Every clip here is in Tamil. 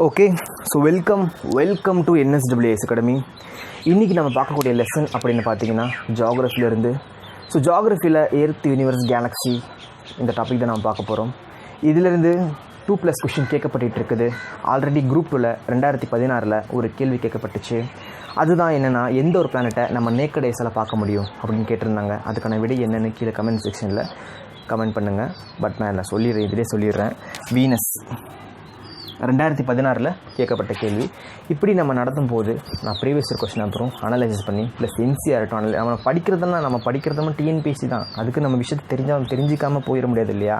Okay, so welcome to NSWE academy. இன்றைக்கி நம்ம பார்க்கக்கூடிய லெசன் அப்படின்னு பார்த்தீங்கன்னா ஜியாகிரஃபிலேருந்து. ஸோ ஜியாகிரஃபியில் எர்த், யூனிவர்ஸ், கேலக்ஸி இந்த டாபிக் தான் நம்ம பார்க்க போகிறோம். இதிலிருந்து 2+ கொஷின் கேட்கப்பட்டு இருக்குது. ஆல்ரெடி குரூப் 2ல் 2016 ஒரு கேள்வி கேட்கப்பட்டுச்சு. அதுதான் என்னென்னா, எந்த ஒரு பிளானட்டை நம்ம நேக்கட் ஐஸால் பார்க்க முடியும் அப்படின்னு கேட்டிருந்தாங்க. அதுக்கான விடை என்னென்னு கீழே கமெண்ட் செக்ஷனில் கமெண்ட் பண்ணுங்கள். பட் நான் இதிலே சொல்லிடுறேன். வீனஸ் 2016 கேட்கப்பட்ட கேள்வி. இப்படி நம்ம நடத்தும் போது நான் ப்ரீவியஸ் கொஸ்டின் அப்புறம் அனலைசிஸ் பண்ணி ப்ளஸ் NCERT நம்ம படிக்கிறதுனா TNPsc தான். அதுக்கு நம்ம விஷயத்தை தெரிஞ்சிக்காமல் போயிட முடியாது இல்லையா?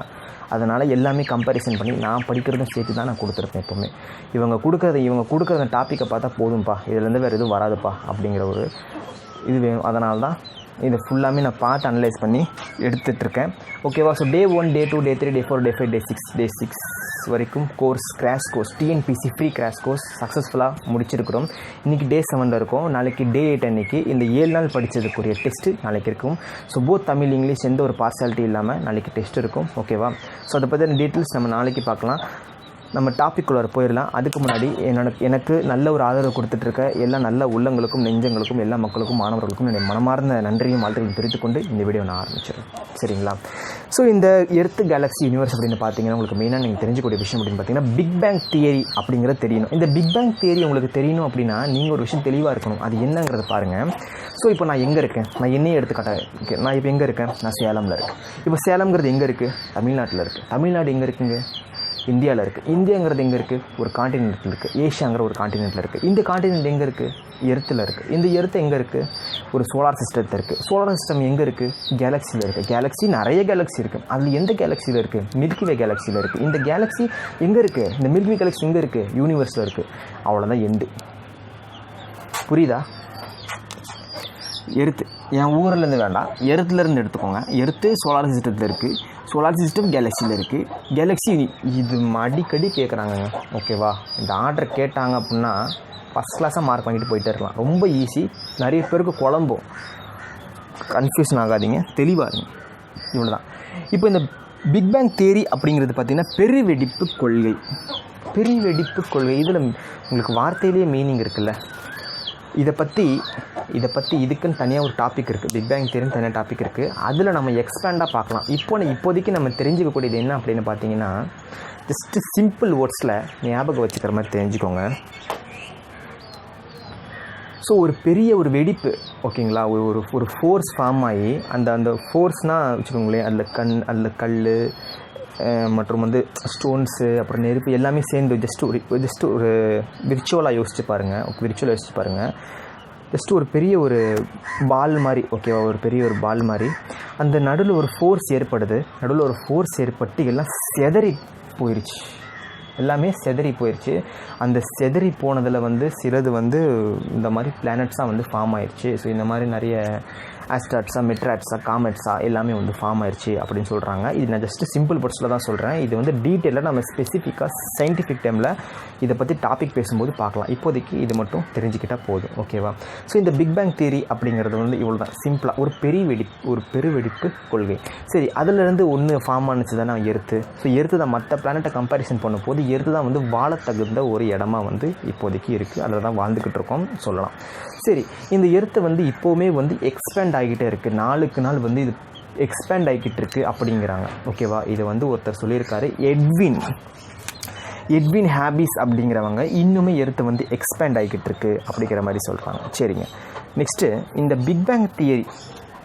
அதனால் எல்லாமே கம்பேரிசன் பண்ணி நான் படிக்கிறதும் சேர்த்து தான் நான் கொடுத்துருப்பேன். எப்போவுமே இவங்க கொடுக்குற டாப்பிக்கை பார்த்தா போதும்ப்பா, இதுலேருந்து வேறு எதுவும் வராதுப்பா அப்படிங்கிற ஒரு இது வேணும். அதனால தான் இதை ஃபுல்லாமே நான் பார்த்து அனலைஸ் பண்ணி எடுத்துகிட்ருக்கேன். ஓகேவா? So Day 1, Day 2, Day 3, Day 4, Day 5, Day 6 வரைக்கும் crash course TNPsc free crash course சக்ஸஸ்ஃபுல்லாக முடிச்சிருக்கிறோம். இன்றைக்கி Day 7 இருக்கும். நாளைக்கு Day 8 அன்றைக்கி இந்த 7 நாள் படித்ததுக்குரிய டெஸ்ட்டு நாளைக்கு இருக்கும். ஸோ போத் தமிழ், இங்கிலீஷ் எந்த ஒரு பார்சாலிட்டி இல்லாமல் நாளைக்கு டெஸ்ட் இருக்கும். ஓகேவா? ஸோ அதை பற்றின டீட்டெயில்ஸ் நம்ம நாளைக்கு பார்க்கலாம். நம்ம டாப்பிக்குள்ளே போயிடலாம். அதுக்கு முன்னாடி எனக்கு நல்ல ஒரு ஆதரவு கொடுத்துட்ருக்க எல்லா நல்ல உள்ளங்களுக்கும், நெஞ்சங்களுக்கும், எல்லா மக்களுக்கும், மாணவர்களுக்கும் என்னுடைய மனமார்ந்த நன்றியும் வாழ்த்துக்களும் தெரிவித்துக்கொண்டு இந்த வீடியோ நான் ஆரம்பிச்சிடுறேன். சரிங்களா? ஸோ இந்த எர்த், கேலக்ஸி, யூனிவர்ஸ் அப்படின்னு பார்த்தீங்கன்னா உங்களுக்கு மெயினாக நீங்கள் தெரிஞ்சுக்கூடிய விஷயம் அப்படின்னு பார்த்தீங்கன்னா பிக் பேங் தியரி அப்படிங்கிறது தெரியணும். இந்த பிக் பேங் தியரி உங்களுக்கு தெரியணும் அப்படின்னா நீங்கள் ஒரு விஷயம் தெளிவாக இருக்கணும். அது என்னங்கிறத பாருங்கள். ஸோ இப்போ நான் எங்கே இருக்கேன்? நான் என்னையே எடுத்துக்காட்டேன். நான் இப்போ எங்கே இருக்கேன்? நான் சேலமில் இருக்கேன். இப்போ சேலம்ங்கிறது எங்கே இருக்குது? தமிழ்நாட்டில் இருக்குது. தமிழ்நாடு எங்கே இருக்குங்க? இந்தியாவில் இருக்குது. இந்தியாங்கிறது எங்கே இருக்குது? ஒரு காண்டினென்ட்டில் இருக்குது. ஏஷியாங்கிற ஒரு காண்டினென்ட்டில் இருக்குது. இந்த காண்டினென்ட் எங்கே இருக்குது? எர்த்தில் இருக்குது. இந்த எர்த்து எங்கே இருக்குது? ஒரு சோலார் சிஸ்டத்தில் இருக்குது. சோலார் சிஸ்டம் எங்கே இருக்குது? கேலக்ஸியில் இருக்குது. கேலக்ஸி நிறைய கேலக்ஸி இருக்குது. அதில் எந்த கேலக்ஸியில் இருக்குது? மில்கிவே கேலக்ஸியில் இருக்குது. இந்த கேலக்ஸி எங்கே இருக்குது? இந்த மில்கிவே கேலக்ஸி எங்கே இருக்குது? யூனிவர்ஸில் இருக்குது. அவ்வளோதான் எண்டு. புரியுதா? எர்த்து என் ஊரிலேருந்து வேண்டாம், எர்த்துலேருந்து எடுத்துக்கோங்க. எர்த்து சோலார் சிஸ்டத்தில் இருக்குது. சோலார் சிஸ்டம் கேலக்ஸியில் இருக்குது. கேலக்ஸி இது அடிக்கடி கேட்குறாங்க. ஓகேவா? இந்த ஆர்டர் கேட்டாங்க அப்படின்னா ஃபஸ்ட் கிளாஸாக மார்க் வாங்கிட்டு போயிட்டே இருக்கலாம். ரொம்ப ஈஸி. நிறைய பேருக்கு குழம்பும். கன்ஃபியூஷன் ஆகாதீங்க, தெளிவாக. இவ்வளோ தான். இப்போ இந்த பிக் பேங் தியரி அப்படிங்கிறது பார்த்திங்கன்னா பெருவெடிப்பு கொள்கை. பெருவெடிப்பு கொள்கை இதில் உங்களுக்கு வார்த்தையிலேயே மீனிங் இருக்குல்ல. இதை பற்றி இதுக்குன்னு தனியாக ஒரு டாபிக் இருக்குது. பிக் பேங் தியரின்னு தனியாக டாபிக் இருக்குது. அதில் நம்ம எக்ஸ்பேண்டாக பார்க்கலாம். இப்போதைக்கு நம்ம தெரிஞ்சுக்கக்கூடியது என்ன அப்படின்னு பார்த்தீங்கன்னா, ஜஸ்ட்டு சிம்பிள் வேர்ட்ஸில் ஞாபகம் வச்சுக்கிற மாதிரி தெரிஞ்சுக்கோங்க. ஸோ ஒரு பெரிய ஒரு வெடிப்பு, ஓகேங்களா? ஒரு ஃபோர்ஸ் ஃபார்ம் ஆகி அந்த ஃபோர்ஸ்னால் வச்சுக்கோங்களேன், அதில் கல் மற்றும் ஸ்டோன்ஸு அப்புறம் நெருப்பு எல்லாமே சேர்ந்து ஜஸ்ட் ஒரு விர்ச்சுவலாக யோசிச்சு பாருங்கள். ஜஸ்ட் ஒரு பெரிய ஒரு பால் மாதிரி, ஓகேவா? ஒரு பெரிய ஒரு பால் மாதிரி அந்த நடுவில் ஒரு ஃபோர்ஸ் ஏற்படுது. நடுவில் ஒரு ஃபோர்ஸ் ஏற்பட்டு எல்லாம் எல்லாமே செதறி போயிடுச்சு. அந்த செதறி போனதில் சிலது இந்த மாதிரி பிளானட்ஸாக ஃபார்ம் ஆயிடுச்சு. ஸோ இந்த மாதிரி நிறைய ஆஸ்ட்ராய்ட்ஸாக, மெட்ராய்ட்ஸாக, காமெட்ஸாக எல்லாமே ஃபார்ம் ஆயிடுச்சு அப்படின்னு சொல்கிறாங்க. இது நான் ஜஸ்ட்டு சிம்பிள் வேர்ட்ஸில் தான் சொல்கிறேன். இது டீட்டெயிலாக நம்ம ஸ்பெசிஃபிக்காக சயின்டிஃபிக் டைமில் இதை பற்றி டாபிக் பேசும்போது பார்க்கலாம். இப்போதைக்கு இது மட்டும் தெரிஞ்சுக்கிட்டால் போதும். ஓகேவா? ஸோ இந்த பிக் பேங் தியரி அப்படிங்கிறது இவ்வளோ தான் சிம்பிளாக ஒரு பெருவெடிப்பு கொள்கை. சரி, அதிலிருந்து ஒன்று ஃபார்ம் ஆனிச்சு தானே எர்த்து. ஸோ எர்த்து தான் மற்ற பிளானட்டை கம்பேரிசன் பண்ணும்போது எர்த்து தான் வாழ தகுந்த ஒரு இடமா இப்போதைக்கு இருக்குது. அதில் தான் வாழ்ந்துக்கிட்டு இருக்கோம் சொல்லலாம். சரி, இந்த எர்த்து இப்போவுமே எக்ஸ்பேண்ட் ஆகிக்கிட்டே இருக்குது. நாளுக்கு நாள் இது எக்ஸ்பேண்ட் ஆகிக்கிட்டு இருக்குது அப்படிங்கிறாங்க. ஓகேவா? இது ஒருத்தர் சொல்லியிருக்காரு, எட்வின் ஹாபிஸ் அப்படிங்கிறவங்க இன்னுமே எர்த்து எக்ஸ்பேண்ட் ஆகிக்கிட்டு இருக்குது அப்படிங்கிற மாதிரி சொல்கிறாங்க. சரிங்க, நெக்ஸ்ட்டு இந்த பிக் பேங் தியரி,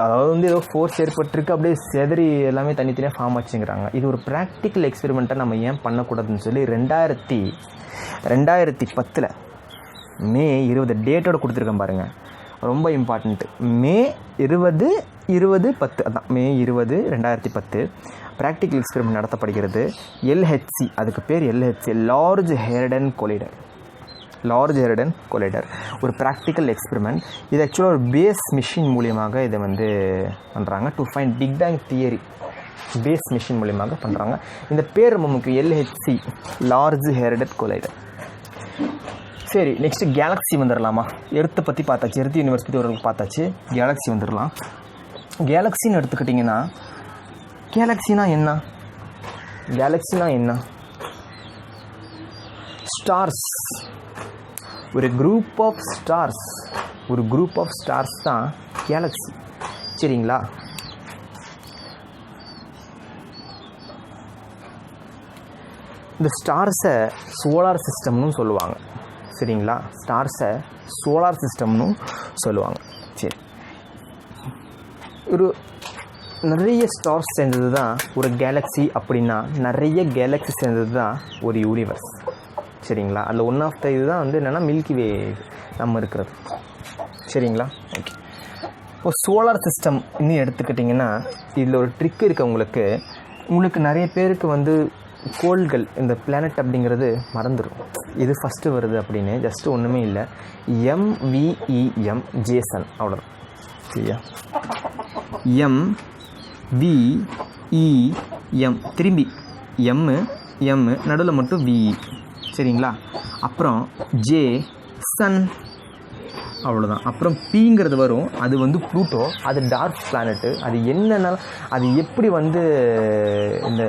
அதாவது ஏதோ ஃபோர்ஸ் ஏற்பட்டிருக்கு, அப்படியே செதறி எல்லாமே தனித்தனியாக ஃபார்ம் ஆச்சுங்கிறாங்க. இது ஒரு ப்ராக்டிக்கல் எக்ஸ்பெரிமெண்ட்டாக நம்ம ஏன் பண்ணக்கூடாதுன்னு சொல்லி 2010 May 20 டேட்டோட கொடுத்துருக்கேன் பாருங்கள். ரொம்ப இம்பார்ட்டண்ட்டு. May 2010 அதான் May 20, 2010 ப்ராக்டிக்கல் எக்ஸ்பெரிமெண்ட் நடத்தப்படுகிறது. LHC, அதுக்கு பேர் LHC, லார்ஜ் ஹெரடன் கொலைடர். ஒரு ப்ராக்டிக்கல் எக்ஸ்பெரிமெண்ட். இது ஆக்சுவலாக ஒரு பேஸ் மிஷின் மூலியமாக இதை பண்ணுறாங்க. To find big bang theory base machine மூலியமாக பண்ணுறாங்க. இந்த பேர் ரொம்ப முக்கியம், LHC, லார்ஜ் ஹெரடன் கொலைடர். சரி, நெக்ஸ்ட்டு கேலக்ஸி வந்துடலாமா? எர்த்தை பற்றி பார்த்தாச்சு, எர்த் யூனிவர்ஸ் பற்றி ஒரு பார்த்தாச்சு. கேலக்ஸி வந்துடலாம். கேலக்ஸின்னு எடுத்துக்கிட்டிங்கன்னா கேலக்ஸினா என்ன? ஸ்டார்ஸ், ஒரு குரூப் ஆஃப் ஸ்டார்ஸ் தான் கேலக்ஸி. சரிங்களா? இந்த ஸ்டார்ஸை சோலார் சிஸ்டம்னு சொல்லுவாங்க. சரிங்களா? ஸ்டார்ஸை சோலார் சிஸ்டம்னு சொல்லுவாங்க. சரி, ஒரு நிறைய ஸ்டார்ஸ் சேர்ந்தது தான் ஒரு கேலக்ஸி. அப்படின்னா நிறைய கேலக்ஸி சேர்ந்தது தான் ஒரு யூனிவர்ஸ். சரிங்களா? அதில் ஒன் ஆஃப் த இது தான் வந்து என்னென்னா மில்கி வே நம்ம இருக்கிறது. சரிங்களா? ஓகே. இப்போ சோலார் சிஸ்டம் இன்னும் எடுத்துக்கிட்டிங்கன்னா இதில் ஒரு ட்ரிக் இருக்குது. உங்களுக்கு நிறைய பேருக்கு வந்து கோள்கள், இந்த பிளானட் அப்படிங்கிறது மறந்துடும், இது ஃபஸ்ட்டு வருது அப்படின்னு. ஜஸ்ட்டு ஒன்றுமே இல்லை, MVEM ஜேசன், அவ்வளோதான். சரியா? MVEM திரும்பி M நடுவில் மட்டும் VE. சரிங்களா? அப்புறம் ஜே சன், அவ்வளோதான். அப்புறம் Pங்கிறது வரும், அது வந்து ப்ளூட்டோ. அது டார்க் பிளானட்டு. அது என்னென்னாலும் அது எப்படி வந்து இந்த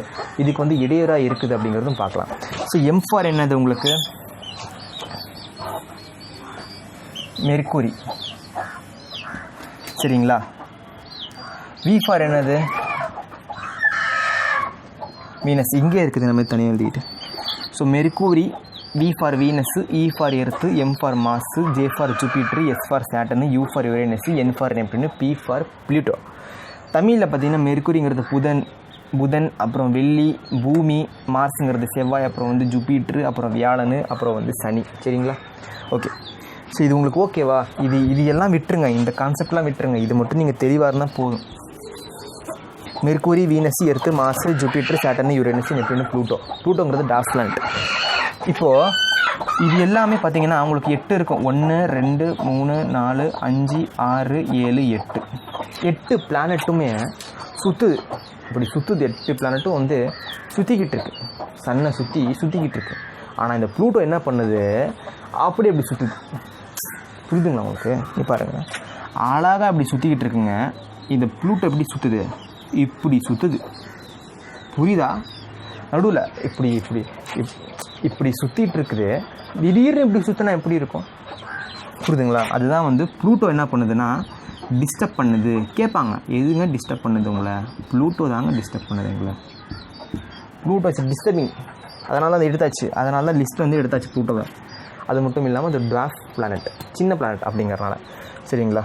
இதுக்கு வந்து இடையூறாக இருக்குது அப்படிங்கிறதும் பார்க்கலாம். ஸோ M ஃபார் என்னது உங்களுக்கு? மெர்க்குரி. சரிங்களா? V ஃபார் என்னது? வீனஸ். இங்கே இருக்குது, நம்ம தனியாக எழுதிட்டு. So Mercury, V for Venus, E for Earth, M for Mars, J for Jupiter, S for Saturn, U for Uranus, N for Neptune, P for Pluto. தமிழில் பார்த்திங்கன்னா மெர்க்குரிங்கிறது புதன், அப்புறம் வெள்ளி, பூமி, மார்ஸுங்கிறது செவ்வாய், அப்புறம் வந்து ஜூபிட்டரு, அப்புறம் வியாழன், அப்புறம் வந்து சனி. சரிங்களா? ஓகே. ஸோ இது உங்களுக்கு ஓகேவா? இது எல்லாம் விட்டுருங்க, இந்த கான்செப்ட்லாம் விட்டுருங்க. இது மட்டும் நீங்கள் தெளிவாக இருந்தால் போதும். Mercury, Venus, earth, Mars, Jupiter, Saturn, Uranus, Neptune, ப்ளூட்டோங்கிறது டார்க் பிளானட். இப்போது இது எல்லாமே பார்த்திங்கன்னா அவங்களுக்கு 8 இருக்கும். 1 2 3 4 5 6 7 8 பிளானட்டுமே சுற்றுது. இப்படி சுற்றுது. 8 பிளானட்டும் வந்து சுற்றிக்கிட்டு இருக்கு, சன்னை சுற்றிக்கிட்டு இருக்கு. ஆனால் இந்த ப்ளூட்டோ என்ன பண்ணுது? அப்படி சுற்றுது. புரியுதுங்களா உங்களுக்கு? நீ பாருங்கள், அழகாக அப்படி சுற்றிக்கிட்டு இருக்குங்க. இந்த ப்ளூட்டோ எப்படி சுற்றுது? இப்படி சுற்றுது. புரியுதா? நடுவில் இப்படி சுற்றிட்டு இருக்குது. திடீர்னு இப்படி சுற்றினா எப்படி இருக்கும்? புரியுதுங்களா? அதுதான் வந்து ப்ளூட்டோ என்ன பண்ணுதுன்னா டிஸ்டர்ப் பண்ணுது. கேட்பாங்க, எதுங்க டிஸ்டர்ப் பண்ணுது உங்களை? ப்ளூட்டோ தாங்க டிஸ்டர்ப் பண்ணுது உங்களை. ப்ளூட்டோ டிஸ்டர்பிங், அதனால தான் எடுத்தாச்சு. அதனால தான் லிஸ்ட் வந்து எடுத்தாச்சு ப்ளூட்டோவை. அது மட்டும் இல்லாமல் அது டார்க் பிளானட், சின்ன பிளானட் அப்படிங்கிறனால. சரிங்களா?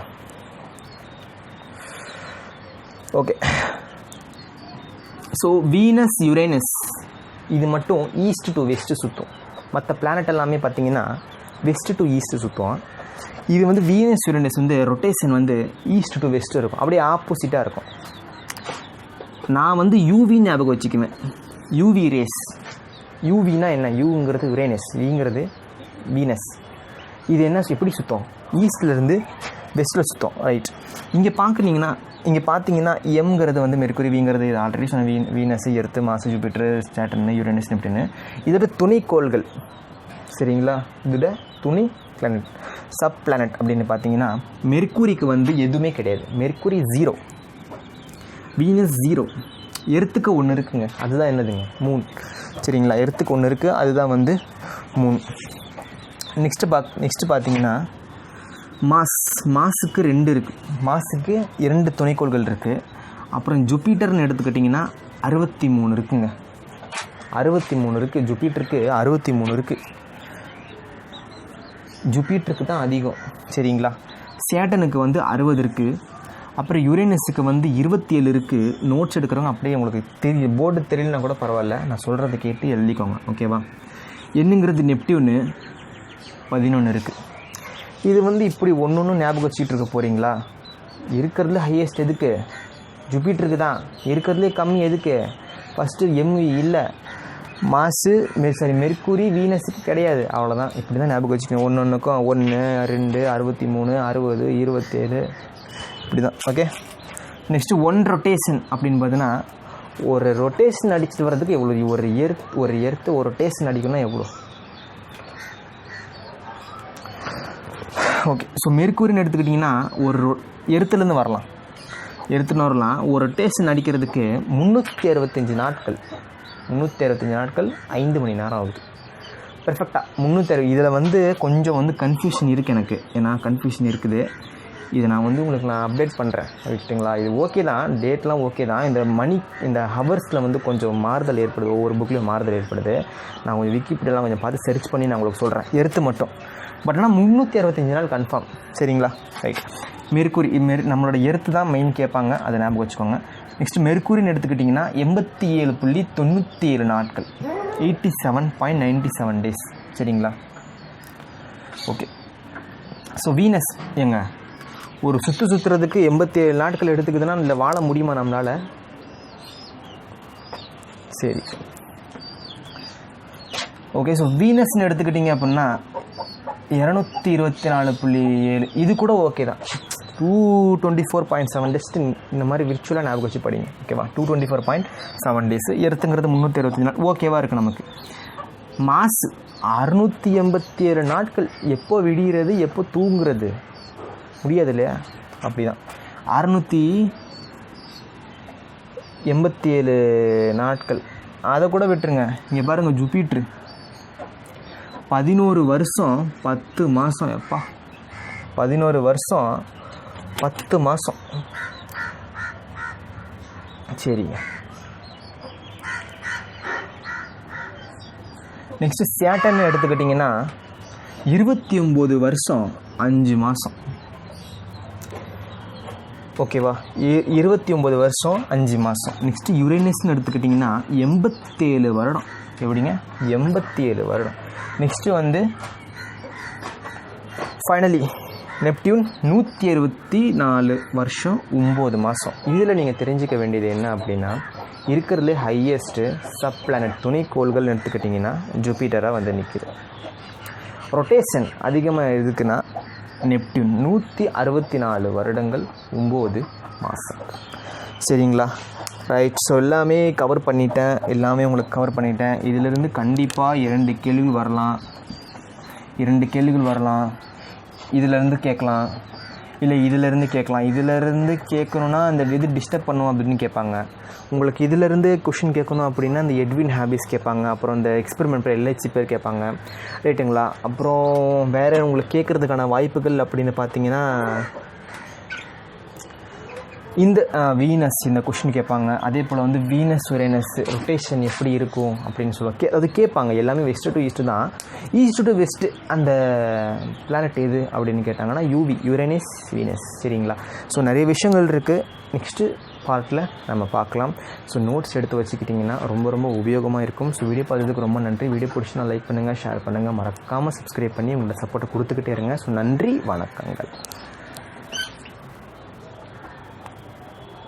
ஓகே. ஸோ வீனஸ், யுரேனஸ் இது மட்டும் ஈஸ்ட் டு வெஸ்ட்டு சுற்றும். மற்ற பிளானட் எல்லாமே பார்த்திங்கன்னா வெஸ்ட்டு டு ஈஸ்ட்டு சுற்றும். இது வந்து வீனஸ், யுரேனஸ் வந்து ரொட்டேஷன் வந்து ஈஸ்ட் டு வெஸ்ட்டு இருக்கும், அப்படியே ஆப்போசிட்டாக இருக்கும். நான் வந்து யூவி ஞாபகம் வச்சுக்குவேன். UV rays. யூவினா என்ன? யூங்கிறது யுரேனஸ், விங்கிறது வீனஸ். இது என்ன எப்படி சுற்றும்? ஈஸ்ட்லேருந்து வெஸ்ட்டில் சுற்றும். ரைட். இங்கே பார்த்தீங்கன்னா எம்ங்கிறது வந்து மெர்க்குரி, வீங்கிறது இது ஆல்ரெடி சொன்ன Venus, earth, Mars, Jupiter, Saturn, Uranus, Neptune. இதோட துணைக்கோள்கள். சரிங்களா? இதோட துணை பிளானட், சப் பிளானட் அப்படின்னு பார்த்தீங்கன்னா மெர்க்குரிக்கு வந்து எதுவுமே கிடையாது. மெர்க்குரி 0, வீனஸ் 0, எர்த்துக்கு ஒன்று இருக்குங்க. அதுதான் என்னதுங்க? மூன். சரிங்களா? எர்த்துக்கு ஒன்று இருக்குது, அதுதான் வந்து மூன். நெக்ஸ்ட்டு பார்த்தீங்கன்னா மாஸுக்கு 2 இருக்குது. மாஸுக்கு 2 துணைக்கோள்கள் இருக்குது. அப்புறம் ஜூபிட்டர்னு எடுத்துக்கிட்டிங்கன்னா 63 இருக்குங்க. 63 இருக்குது. ஜூபிட்டருக்கு 63 இருக்குது. ஜூபிட்டருக்கு தான் அதிகம். சரிங்களா? சேட்டனுக்கு வந்து 60 இருக்குது. அப்புறம் யுரேனஸுக்கு வந்து 27 இருக்குது. நோட்ஸ் எடுக்கிறவங்க அப்படியே உங்களுக்கு போர்டு தெரியலனா கூட பரவாயில்ல, நான் சொல்கிறத கேட்டு எழுதிக்கோங்க. ஓகேவா? என்னங்கிறது நெப்டியூனு 11 இருக்குது. இது வந்து இப்படி ஒன்று ஞாபகம் வச்சுக்கிட்டு இருக்க போகிறீங்களா? இருக்கிறதுல ஹையஸ்ட் எதுக்கு? ஜூபிட்டருக்கு தான். இருக்கிறதுலே கம்மி எதுக்கு? ஃபஸ்ட்டு MV இல்லை, மாசு மெர்க்குரி, வீனஸுக்கு கிடையாது. அவ்வளோதான். இப்படி தான் ஞாபகம் வச்சுக்கணும். ஒன்றுக்கும் 1 2 63 60 27 இப்படி தான். ஓகே. நெக்ஸ்ட்டு 1 ரொட்டேஷன் அப்படின்னு பார்த்தீங்கன்னா ஒரு ரொட்டேஷன் அடிச்சுட்டு வர்றதுக்கு எவ்வளோ? ஒரு எர்த்து ஒரு ரொட்டேஷன் அடிக்கணும்னா எவ்வளோ? ஓகே. ஸோ மெர்க்குரின்னு எடுத்துக்கிட்டிங்கன்னா ஒரு எர்த்துலேருந்து வரலாம், ஒரு ரொட்டேஷன் அடிக்கிறதுக்கு 365 நாட்கள் 5 மணி நேரம் ஆகுது. பெர்ஃபெக்டாக 360. இதில் வந்து கொஞ்சம் வந்து கன்ஃபியூஷன் இருக்குது எனக்கு, ஏன்னா கன்ஃபியூஷன் இருக்குது. இதை நான் வந்து உங்களுக்கு நான் அப்டேட் பண்ணுறேன், ரைட்டுங்களா? இது ஓகே தான், டேட்லாம் ஓகே தான். இந்த ஹவர்ஸில் வந்து கொஞ்சம் மாறுதல் ஏற்படுது, ஒவ்வொரு புக்லேயும் மாறுதல் ஏற்படுது. நான் கொஞ்சம் விக்கிபீடியாலாம் கொஞ்சம் பார்த்து சர்ச் பண்ணி நான் உங்களுக்கு சொல்கிறேன், எர்த்து மட்டும். பட் ஆனால் 365 நாள் கன்ஃபார்ம், சரிங்களா? ரைட். மெர்க்குரி நம்மளோட எர்த்து தான் மெயின் கேட்பாங்க, அதை ஞாபகம் வச்சுக்கோங்க. நெக்ஸ்ட்டு மெர்க்குரின்னு எடுத்துக்கிட்டிங்கன்னா 87.97 நாட்கள், 87.97 டேஸ், சரிங்களா? ஓகே. ஸோ வீனஸ் ஏங்க ஒரு சுற்றுறதுக்கு 87 நாட்கள் எடுத்துக்குதுன்னா இல்லை வாழ முடியுமா நம்மளால்? சரி, ஓகே. ஸோ வீனஸ்ன்னு எடுத்துக்கிட்டிங்க அப்படின்னா 224.7, இது கூட ஓகே தான். 224.7 டேஸ் இந்த மாதிரி விர்ச்சுவலாக ஞாபகம் வச்சு படிங்க, ஓகேவா? 224.7 டேஸ். எர்த்துங்கிறது 365 நாள், ஓகேவா இருக்குது நமக்கு. மாசு 687 நாட்கள். எப்போ விடிகிறது, எப்போ தூங்குறது முடியாது இல்லையா? அப்படி தான் 687 நாட்கள். அதை கூட விட்டுருங்க. இங்கே பாருங்கள், ஜூபிட்டர் 11 வருஷம் 10 மாதம். எப்பா, 11 வருஷம் 10 மாதம். சரிங்க. நெக்ஸ்ட்டு சேட்டர்ன் எடுத்துக்கிட்டிங்கன்னா 29 வருஷம் 5 மாதம், ஓகேவா? 29 வருஷம் 5 மாதம். நெக்ஸ்ட்டு யுரேனஸ்ன்னு எடுத்துக்கிட்டிங்கன்னா 87 வருடம். எப்படிங்க? 87 வருடம். நெக்ஸ்ட்டு வந்து ஃபைனலி நெப்டியூன் 164 வருஷம் 9 மாதம். இதில் நீங்கள் தெரிஞ்சிக்க வேண்டியது என்ன அப்படின்னா, இருக்கிறதுலே ஹையஸ்ட்டு சப் பிளானட் துணைக்கோள்கள் எடுத்துக்கிட்டிங்கன்னா ஜூபிட்டராக வந்து நிற்கிது. ரொட்டேஷன் அதிகமாக இருக்குன்னா நெப்டியூன் 164 வருடங்கள் 9 மாதம், சரிங்களா? ரைட். ஸோ எல்லாமே கவர் பண்ணிட்டேன், எல்லாமே உங்களுக்கு கவர் பண்ணிட்டேன். இதிலிருந்து கண்டிப்பாக 2 கேள்விகள் வரலாம். இதிலேருந்து கேட்கலாம், இல்லை இதிலேருந்து கேட்கலாம். இதிலேருந்து கேட்கணுன்னா அந்த இது டிஸ்டர்ப் பண்ணும் அப்படின்னு கேட்பாங்க. உங்களுக்கு இதிலேருந்து கொஷின் கேட்கணும் அப்படின்னா இந்த எட்வின் ஹாபிஸ் கேட்பாங்க. அப்புறம் இந்த எக்ஸ்பெரிமெண்ட் பேர் LHC பேர் கேட்பாங்க, ரைட்டுங்களா? அப்புறம் வேறு உங்களுக்கு கேட்குறதுக்கான வாய்ப்புகள் அப்படின்னு பார்த்தீங்கன்னா இந்த வீனஸ் இந்த கொஷின் கேட்பாங்க. அதே போல் வந்து வீனஸ் யுரேனஸ் ரொட்டேஷன் எப்படி இருக்கும் அப்படின்னு சொல்லுவாங்க. அது கேட்பாங்க. எல்லாமே வெஸ்ட்டு டு ஈஸ்ட்டு தான். ஈஸ்ட்டு டு வெஸ்ட்டு அந்த பிளானட் எது அப்படின்னு கேட்டாங்கன்னா யுரேனஸ் வீனஸ், சரிங்களா? ஸோ நிறைய விஷயங்கள் இருக்குது. நெக்ஸ்ட்டு பார்ட்டில் நம்ம பார்க்கலாம். ஸோ நோட்ஸ் எடுத்து வச்சுக்கிட்டிங்கன்னா ரொம்ப ரொம்ப உபயோகமாக இருக்கும். ஸோ வீடியோ பார்த்ததுக்கு ரொம்ப நன்றி. வீடியோ பிடிச்சினா லைக் பண்ணுங்கள், ஷேர் பண்ணுங்கள், மறக்காமல் சப்ஸ்கிரைப் பண்ணி உங்களோட சப்போர்ட்டை கொடுத்துக்கிட்டே இருங்க. ஸோ நன்றி, வணக்கங்கள்.